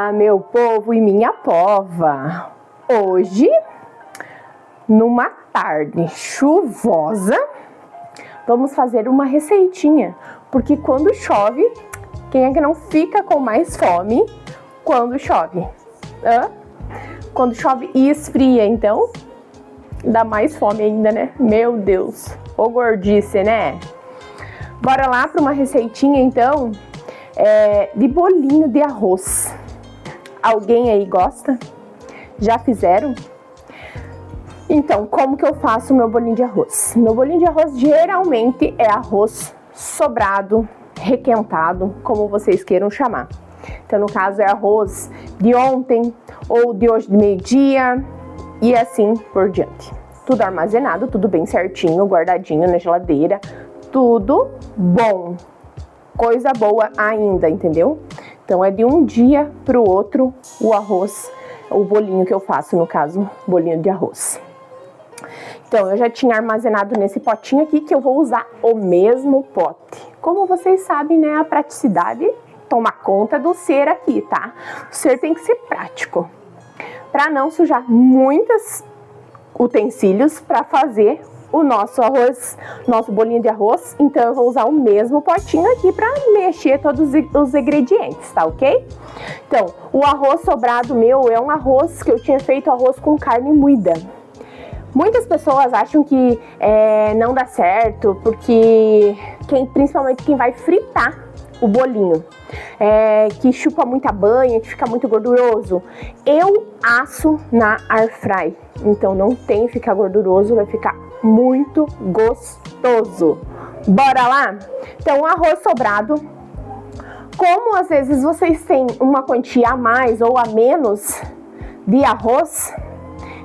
Olá, meu povo e minha pova! Hoje, numa tarde chuvosa, vamos fazer uma receitinha, porque quando chove, quem é que não fica com mais fome quando chove? Quando chove e esfria, então dá mais fome ainda, né? Meu Deus, ô gordice, né? Bora lá para uma receitinha, então, de bolinho de arroz. Alguém aí gosta? Já fizeram? Então, como que eu faço o meu bolinho de arroz? Meu bolinho de arroz geralmente é arroz sobrado, requentado, como vocês queiram chamar. Então, no caso, é arroz de ontem ou de hoje de meio-dia e assim por diante. Tudo armazenado, tudo bem certinho, guardadinho na geladeira, tudo bom. Coisa boa ainda, entendeu? Então, é de um dia para o outro o arroz, o bolinho que eu faço, no caso, bolinho de arroz. Então, eu já tinha armazenado nesse potinho aqui, que eu vou usar o mesmo pote. Como vocês sabem, né, a praticidade toma conta do ser aqui, tá? O ser tem que ser prático, para não sujar muitos utensílios para fazer o nosso arroz, nosso bolinho de arroz. Então eu vou usar o mesmo potinho aqui para mexer todos os ingredientes, tá ok? Então, o arroz sobrado meu é um arroz que eu tinha feito arroz com carne moída. Muitas pessoas acham que não dá certo, porque principalmente quem vai fritar o bolinho, que chupa muita banha, que fica muito gorduroso. Eu asso na air fry, então não tem que ficar gorduroso, vai ficar muito gostoso. Bora lá? Então, o arroz sobrado, como às vezes vocês têm uma quantia a mais ou a menos de arroz,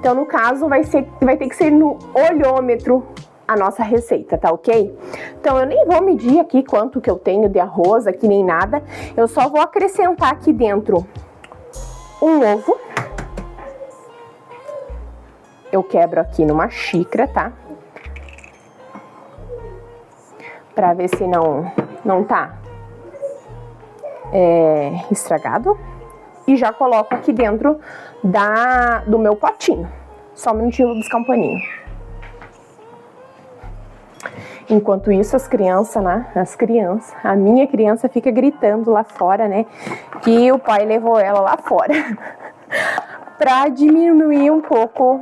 então no caso vai ter que ser no olhômetro a nossa receita, tá ok? Então eu nem vou medir aqui quanto que eu tenho de arroz aqui nem nada, eu só vou acrescentar aqui dentro um ovo. Eu quebro aqui numa xícara, tá? Pra ver se não tá estragado. E já coloco aqui dentro do meu potinho. Só um minutinho, vou buscar um paninho. Enquanto isso, as crianças, a minha criança fica gritando lá fora, né? Que o pai levou ela lá fora. Pra diminuir um pouco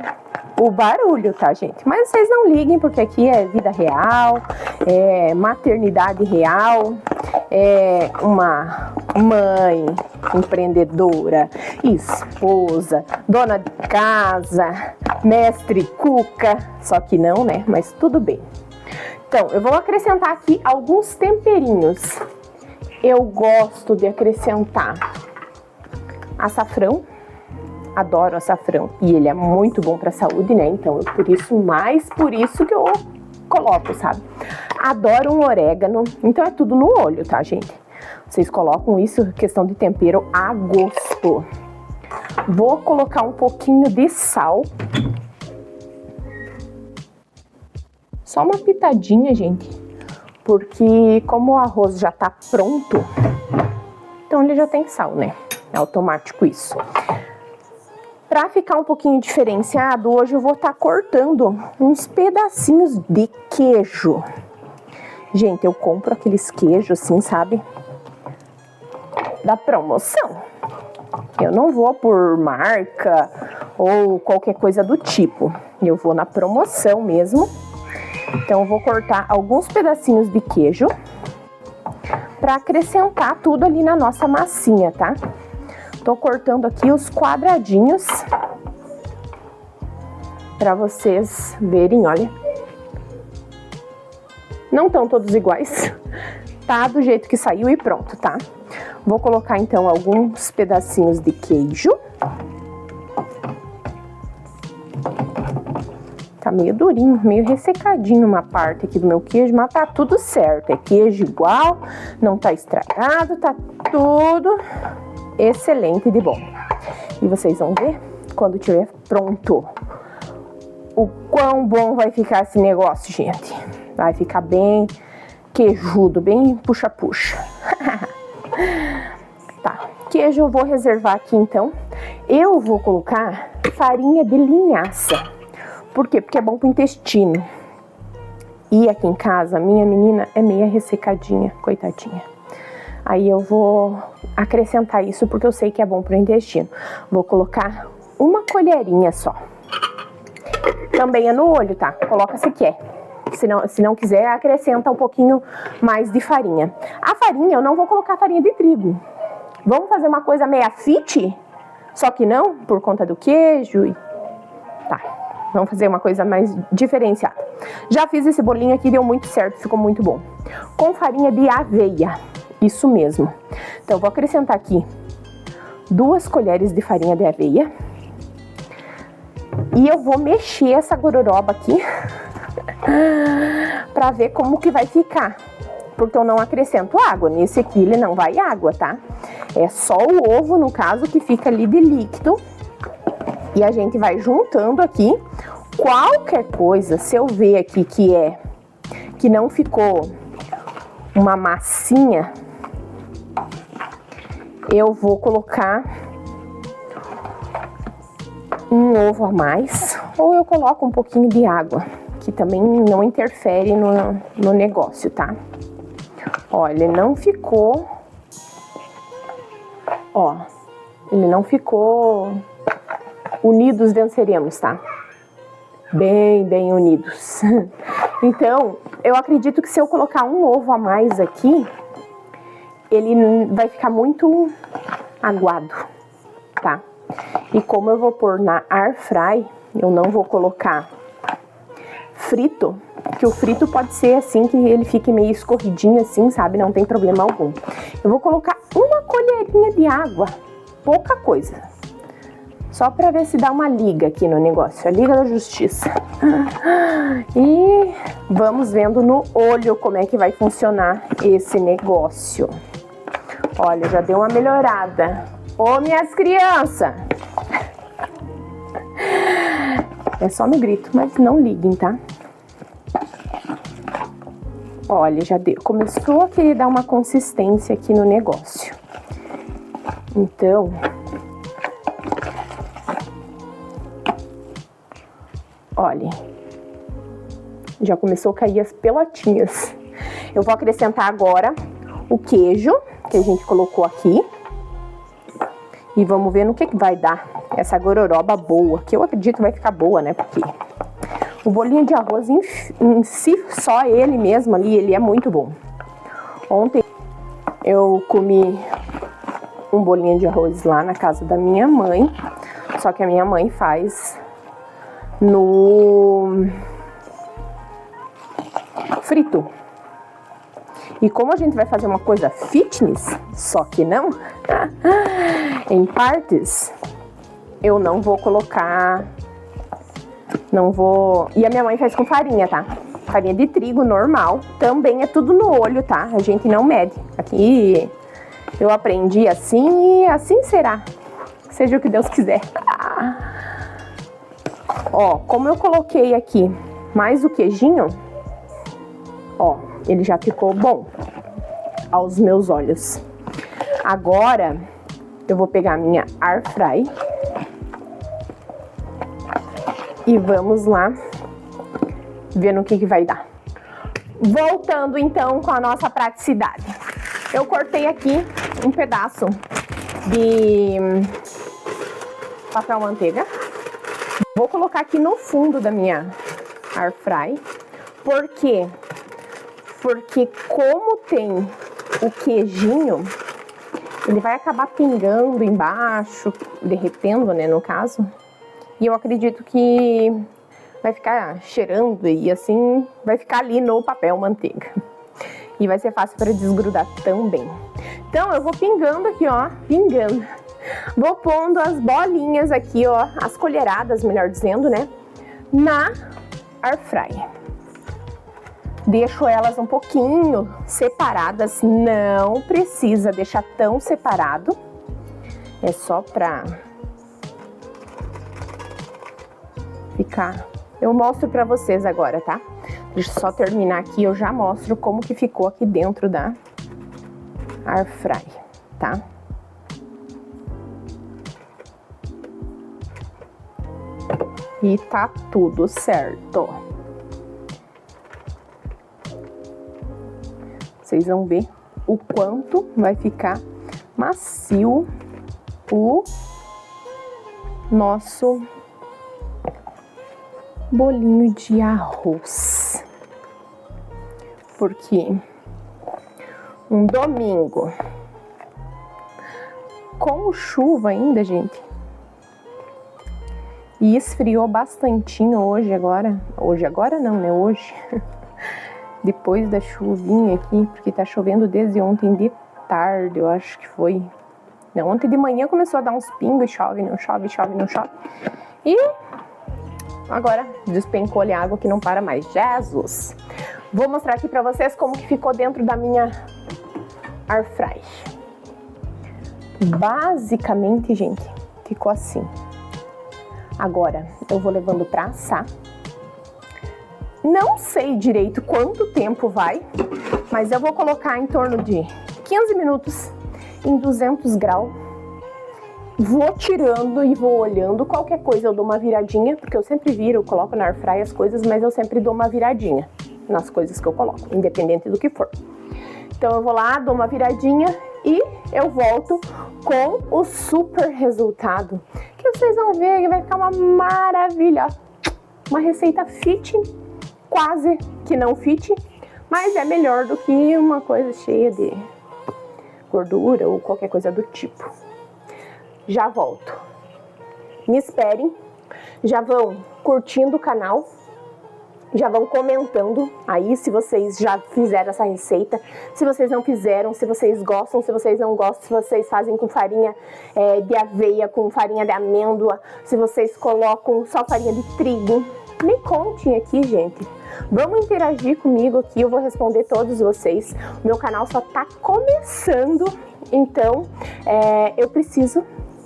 o barulho, tá, gente? Mas vocês não liguem, porque aqui é vida real, é maternidade real, é uma mãe empreendedora, esposa, dona de casa, mestre cuca, só que não, né? Mas tudo bem. Então, eu vou acrescentar aqui alguns temperinhos. Eu gosto de acrescentar açafrão. Adoro açafrão e ele é muito bom para a saúde, né? Então, por isso que eu coloco, sabe? Adoro um orégano, então é tudo no olho, tá, gente? Vocês colocam isso, questão de tempero, a gosto. Vou colocar um pouquinho de sal. Só uma pitadinha, gente, porque como o arroz já tá pronto, então ele já tem sal, né? É automático isso. Para ficar um pouquinho diferenciado, hoje eu vou estar cortando uns pedacinhos de queijo. Gente, eu compro aqueles queijos assim, sabe? Da promoção. Eu não vou por marca ou qualquer coisa do tipo. Eu vou na promoção mesmo. Então, eu vou cortar alguns pedacinhos de queijo para acrescentar tudo ali na nossa massinha, tá? Tô cortando aqui os quadradinhos para vocês verem, olha. Não estão todos iguais, tá? Do jeito que saiu e pronto, tá? Vou colocar então alguns pedacinhos de queijo. Tá meio durinho, meio ressecadinho uma parte aqui do meu queijo, mas tá tudo certo. É queijo igual, não tá estragado, tá tudo excelente de bom. E vocês vão ver quando tiver pronto o quão bom vai ficar esse negócio, gente. Vai ficar bem queijudo, bem puxa-puxa. Tá, queijo eu vou reservar aqui, então. Eu vou colocar farinha de linhaça. Por quê? Porque é bom pro intestino. E aqui em casa, minha menina é meia ressecadinha, coitadinha. Aí eu vou acrescentar isso porque eu sei que é bom pro intestino. Vou colocar uma colherinha só. Também é no olho, tá? Coloca se quer. Se não quiser, acrescenta um pouquinho mais de farinha. A farinha, eu não vou colocar farinha de trigo. Vamos fazer uma coisa meia fit? Só que não, por conta do queijo. Tá, vamos fazer uma coisa mais diferenciada. Já fiz esse bolinho aqui, deu muito certo, ficou muito bom. Com farinha de aveia, isso mesmo. Então, eu vou acrescentar aqui 2 colheres de farinha de aveia. E eu vou mexer essa gororoba aqui pra ver como que vai ficar. Porque eu não acrescento água. Nesse aqui ele não vai água, tá? É só o ovo, no caso, que fica ali de líquido. E a gente vai juntando aqui. Qualquer coisa, se eu ver aqui que não ficou uma massinha, eu vou colocar um ovo a mais. Ou eu coloco um pouquinho de água, que também não interfere no negócio, tá? Ó, ele não ficou... Ó, ele não ficou unidos venceremos, tá? Bem unidos. Então, eu acredito que se eu colocar um ovo a mais aqui, ele vai ficar muito aguado, tá? E como eu vou pôr na air fry, eu não vou colocar frito, que o frito pode ser assim, que ele fique meio escorridinho assim, sabe? Não tem problema algum. Eu vou colocar uma colherinha de água, pouca coisa. Só pra ver se dá uma liga aqui no negócio, a Liga da Justiça. E vamos vendo no olho como é que vai funcionar esse negócio. Olha, já deu uma melhorada. Ô, minhas crianças! É só no grito, mas não liguem, tá? Olha, já deu. Começou a querer dar uma consistência aqui no negócio. Então... Olha, já começou a cair as pelotinhas. Eu vou acrescentar agora o queijo que a gente colocou aqui. E vamos ver no que vai dar essa gororoba boa, que eu acredito que vai ficar boa, né? Porque o bolinho de arroz em si, só ele mesmo ali, ele é muito bom. Ontem eu comi um bolinho de arroz lá na casa da minha mãe, só que a minha mãe faz no frito. E como a gente vai fazer uma coisa fitness, só que não, em partes, eu não vou colocar, não vou... E a minha mãe faz com farinha, tá? Farinha de trigo normal, também é tudo no olho, tá? A gente não mede. Aqui eu aprendi assim e assim será. Seja o que Deus quiser. Ó, como eu coloquei aqui mais o queijinho, ó, ele já ficou bom aos meus olhos. Agora, eu vou pegar a minha air fry e vamos lá ver no que vai dar. Voltando então com a nossa praticidade. Eu cortei aqui um pedaço de papel manteiga. Vou colocar aqui no fundo da minha air fry. Por quê? Porque como tem o queijinho, ele vai acabar pingando embaixo, derretendo, né, no caso. E eu acredito que vai ficar cheirando e assim vai ficar ali no papel manteiga. E vai ser fácil para desgrudar também. Então eu vou pingando aqui, ó, pingando. Vou pondo as bolinhas aqui, ó, as colheradas, melhor dizendo, né, na air fry. Deixo elas um pouquinho separadas, não precisa deixar tão separado. É só pra ficar... Eu mostro pra vocês agora, tá? Deixa eu só terminar aqui, eu já mostro como que ficou aqui dentro da air fry, tá? E tá tudo certo. Vocês vão ver o quanto vai ficar macio o nosso bolinho de arroz. Porque um domingo com chuva ainda, gente, e esfriou bastantinho hoje agora. Hoje agora não, né? Hoje. Depois da chuvinha aqui, porque tá chovendo desde ontem de tarde, eu acho que foi. Não, ontem de manhã começou a dar uns pingos, chove, não chove, chove, não chove. E agora despencou ali a água que não para mais. Jesus! Vou mostrar aqui pra vocês como que ficou dentro da minha air fry. Basicamente, gente, ficou assim. Agora eu vou levando pra assar. Não sei direito quanto tempo vai, mas eu vou colocar em torno de 15 minutos em 200 graus. Vou tirando e vou olhando. Qualquer coisa eu dou uma viradinha, porque eu sempre viro, eu coloco na air fry as coisas, mas eu sempre dou uma viradinha nas coisas que eu coloco, independente do que for. Então eu vou lá, dou uma viradinha e eu volto com o super resultado, que vocês vão ver que vai ficar uma maravilha. Uma receita fit, quase que não fit, mas é melhor do que uma coisa cheia de gordura ou qualquer coisa do tipo. Já volto. Me esperem. Já vão curtindo o canal. Já vão comentando aí se vocês já fizeram essa receita, se vocês não fizeram, se vocês gostam, se vocês não gostam, se vocês fazem com farinha de aveia, com farinha de amêndoa, se vocês colocam só farinha de trigo. Me contem aqui, gente. Vamos interagir comigo aqui, eu vou responder todos vocês. O meu canal só tá começando, então eu preciso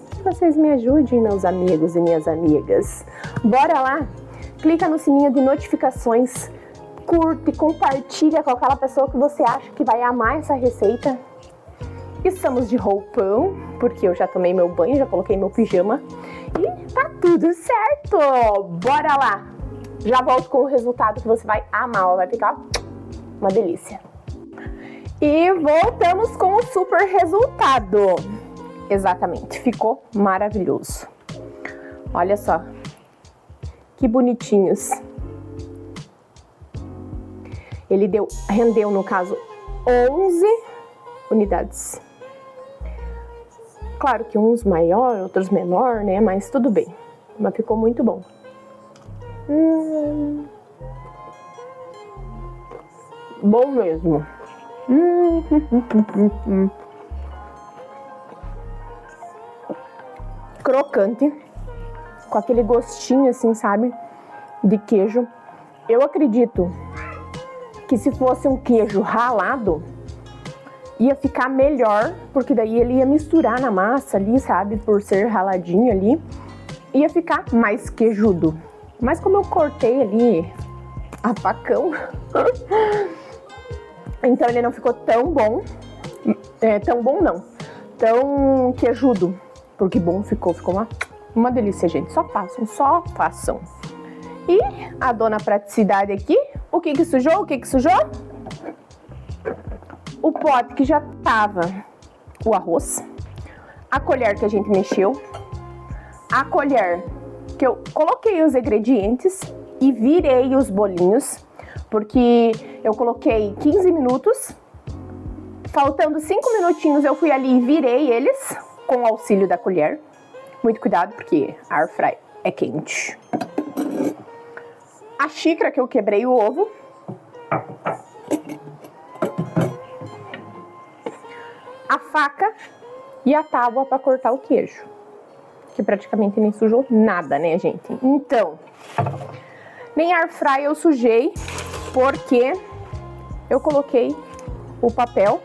que vocês me ajudem, meus amigos e minhas amigas. Bora lá? Clica no sininho de notificações, curte, compartilha com aquela pessoa que você acha que vai amar essa receita. Estamos de roupão, porque eu já tomei meu banho, já coloquei meu pijama e tá tudo certo. Bora lá! Já volto com o resultado que você vai amar, vai ficar uma delícia. E voltamos com o super resultado. Exatamente, ficou maravilhoso. Olha só. Que bonitinhos. Ele rendeu, no caso, 11 unidades. Claro que uns maior, outros menor, né? Mas tudo bem. Mas ficou muito bom. Bom mesmo. Crocante. Com aquele gostinho assim, sabe, de queijo. Eu acredito que se fosse um queijo ralado, ia ficar melhor, porque daí ele ia misturar na massa ali, sabe, por ser raladinho ali, ia ficar mais queijudo. Mas como eu cortei ali a facão, então ele não ficou tão bom, tão queijudo, porque bom ficou uma delícia, gente. Só façam, só façam. E a dona praticidade aqui, o que sujou? O que sujou? O pote que já tava o arroz, a colher que a gente mexeu, a colher que eu coloquei os ingredientes e virei os bolinhos, porque eu coloquei 15 minutos, faltando 5 minutinhos eu fui ali e virei eles com o auxílio da colher. Muito cuidado, porque a air fry é quente. A xícara que eu quebrei o ovo. A faca e a tábua para cortar o queijo. Que praticamente nem sujou nada, né, gente? Então, nem a air fry eu sujei, porque eu coloquei o papel.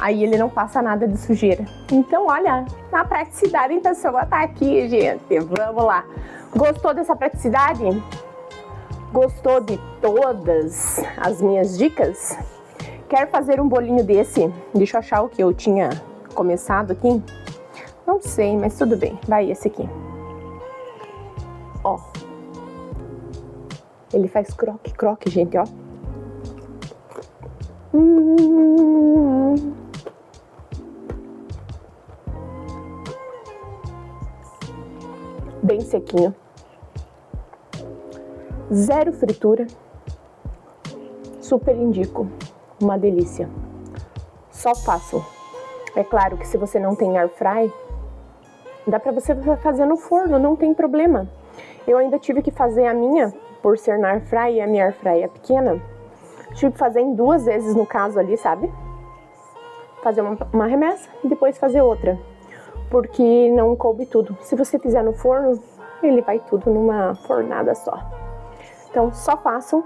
Aí ele não passa nada de sujeira. Então, olha, na praticidade em pessoa tá aqui, gente. Vamos lá. Gostou dessa praticidade? Gostou de todas as minhas dicas? Quer fazer um bolinho desse? Deixa eu achar o que eu tinha começado aqui. Não sei, mas tudo bem. Vai esse aqui. Ó. Ele faz croque, croque, gente, ó. Bem sequinho. Zero fritura. Super indico. Uma delícia. Só façam. É claro que se você não tem air fry, dá pra você fazer no forno, não tem problema. Eu ainda tive que fazer a minha, por ser na air fry, e a minha air fry é pequena. Tive que fazer em 2 vezes no caso ali, sabe? Fazer uma remessa e depois fazer outra. Porque não coube tudo. Se você fizer no forno, ele vai tudo numa fornada só. Então, só façam.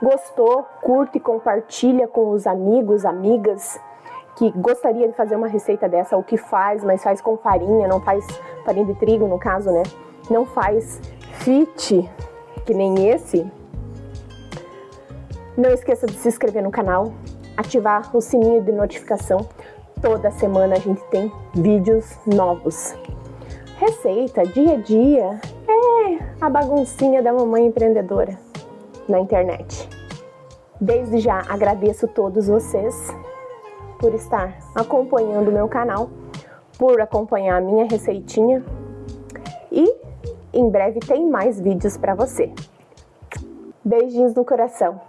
Gostou? Curte e compartilha com os amigos, amigas que gostaria de fazer uma receita dessa, ou que faz, mas faz com farinha, não faz farinha de trigo no caso, né? Não faz fit, que nem esse. Não esqueça de se inscrever no canal, ativar o sininho de notificação. Toda semana a gente tem vídeos novos. Receita, dia a dia, é a baguncinha da mamãe empreendedora na internet. Desde já agradeço todos vocês por estar acompanhando o meu canal, por acompanhar a minha receitinha, e em breve tem mais vídeos para você. Beijinhos no coração.